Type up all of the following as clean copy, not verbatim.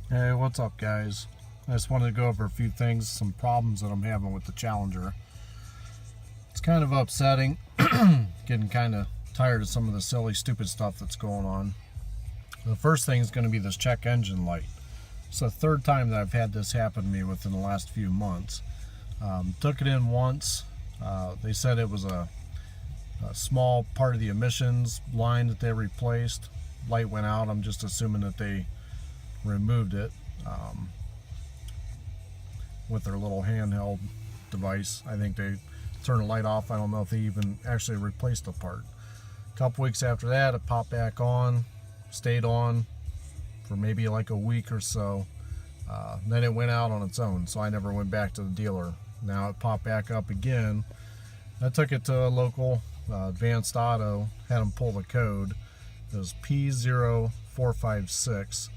Hey, what's up, guys? I just wanted to go over a few things, some problems that I'm having with the Challenger. It's kind of upsetting, getting kind of tired of some of the silly, stupid stuff that's going on. The first thing is going to be this check engine light. It's the third time that I've had this happen to me within the last few months. Took it in once. They said it was a small part of the emissions line that they replaced. Light went out. I'm just assuming that they removed it with their little handheld device. I think they turned the light off. I don't know if they even actually replaced the part. A couple weeks after that, it popped back on, stayed on for maybe like a week or so. Then it went out on its own, so I never went back to the dealer. Now it popped back up again. I took it to a local Advanced Auto, had them pull the code. It was P0456.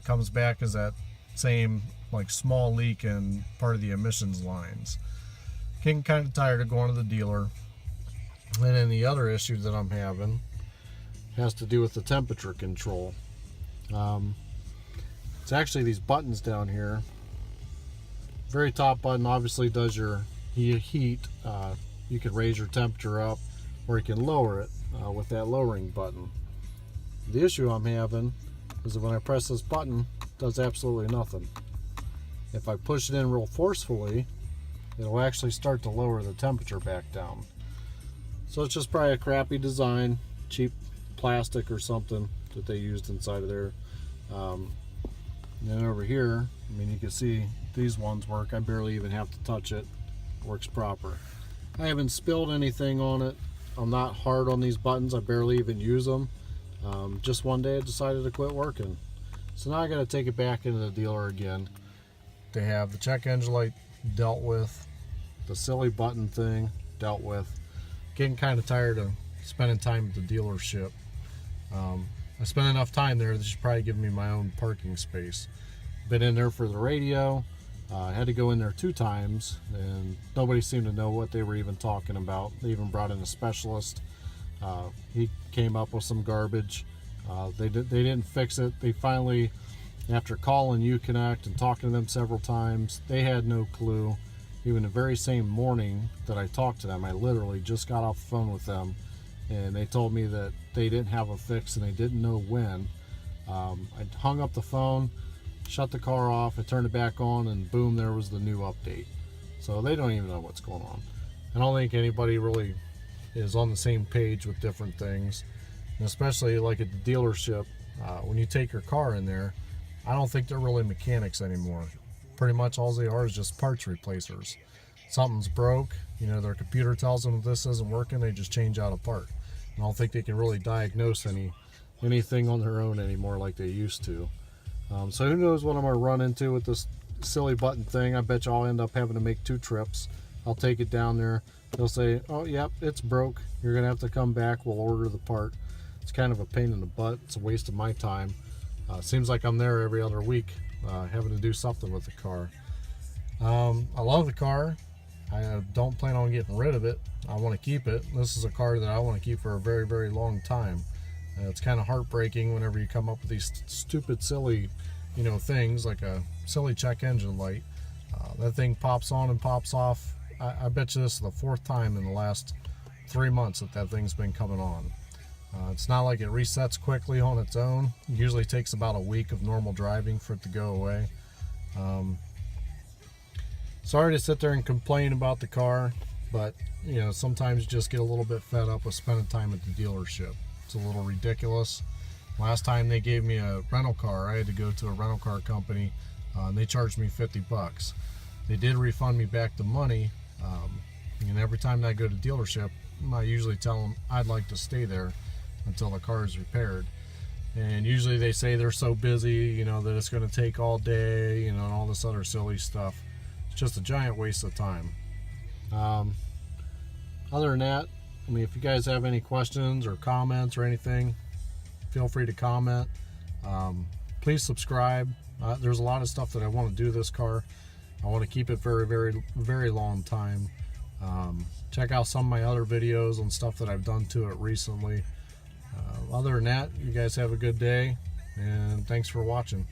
Comes back as that same like small leak in part of the emissions lines. Getting kind of tired of going to the dealer. And then the other issue that I'm having has to do with the temperature control. It's actually these buttons down here. Very top button obviously does your heat. You can raise your temperature up, or you can lower it with that lowering button. The issue I'm having is that when I press this button, it does absolutely nothing. If I push it in real forcefully, it'll actually start to lower the temperature back down. So it's just probably a crappy design, cheap plastic or something that they used inside of there. And then over here, I mean, you can see these ones work. I barely even have to touch it. Works proper. I haven't spilled anything on it. I'm not hard on these buttons. I barely even use them. Just one day it decided to quit working. So now I got to take it back into the dealer again to have the check engine light dealt with, the silly button thing dealt with. Getting kind of tired of spending time at the dealership. I spent enough time there that should probably give me my own parking space. Been in there for the radio. I had to go in there 2 times, and nobody seemed to know what they were even talking about. They even brought in a specialist. He came up with some garbage. They didn't fix it. They finally, after calling Uconnect and talking to them several times, they had no clue. Even the very same morning that I talked to them, I literally just got off the phone with them, and they told me that they didn't have a fix and they didn't know when. I hung up the phone, shut the car off, I turned it back on, and boom, there was the new update. So they don't even know what's going on. I don't think anybody really is on the same page with different things, and especially like at the dealership, when you take your car in there, I don't think they're really mechanics anymore. Pretty much all they are is just parts replacers. Something's broke, their computer tells them this isn't working, they just change out a part. I don't think they can really diagnose anything on their own anymore like they used to. So who knows what I'm going to run into with this silly button thing. I bet you I'll end up having to make 2 trips. I'll take it down there. They'll say, oh, yep, it's broke. You're going to have to come back. We'll order the part. It's kind of a pain in the butt. It's a waste of my time. Seems like I'm there every other week having to do something with the car. I love the car. I don't plan on getting rid of it. I want to keep it. This is a car that I want to keep for a very, very long time. It's kind of heartbreaking whenever you come up with these stupid, silly, things like a silly check engine light. That thing pops on and pops off. I bet you this is the 4th time in the last 3 months that thing's been coming on. It's not like it resets quickly on its own. It usually takes about a week of normal driving for it to go away. Sorry to sit there and complain about the car, but sometimes you just get a little bit fed up with spending time at the dealership. It's a little ridiculous. Last time they gave me a rental car, I had to go to a rental car company, and they charged me $50. They did refund me back the money, and every time I go to dealership, I usually tell them I'd like to stay there until the car is repaired. And usually they say they're so busy, that it's going to take all day, and all this other silly stuff. It's just a giant waste of time. Other than that, I mean, if you guys have any questions or comments or anything, feel free to comment. Please subscribe. There's a lot of stuff that I want to do to this car. I want to keep it very, very, very long time. Check out some of my other videos on stuff that I've done to it recently. Other than that, you guys have a good day, and thanks for watching.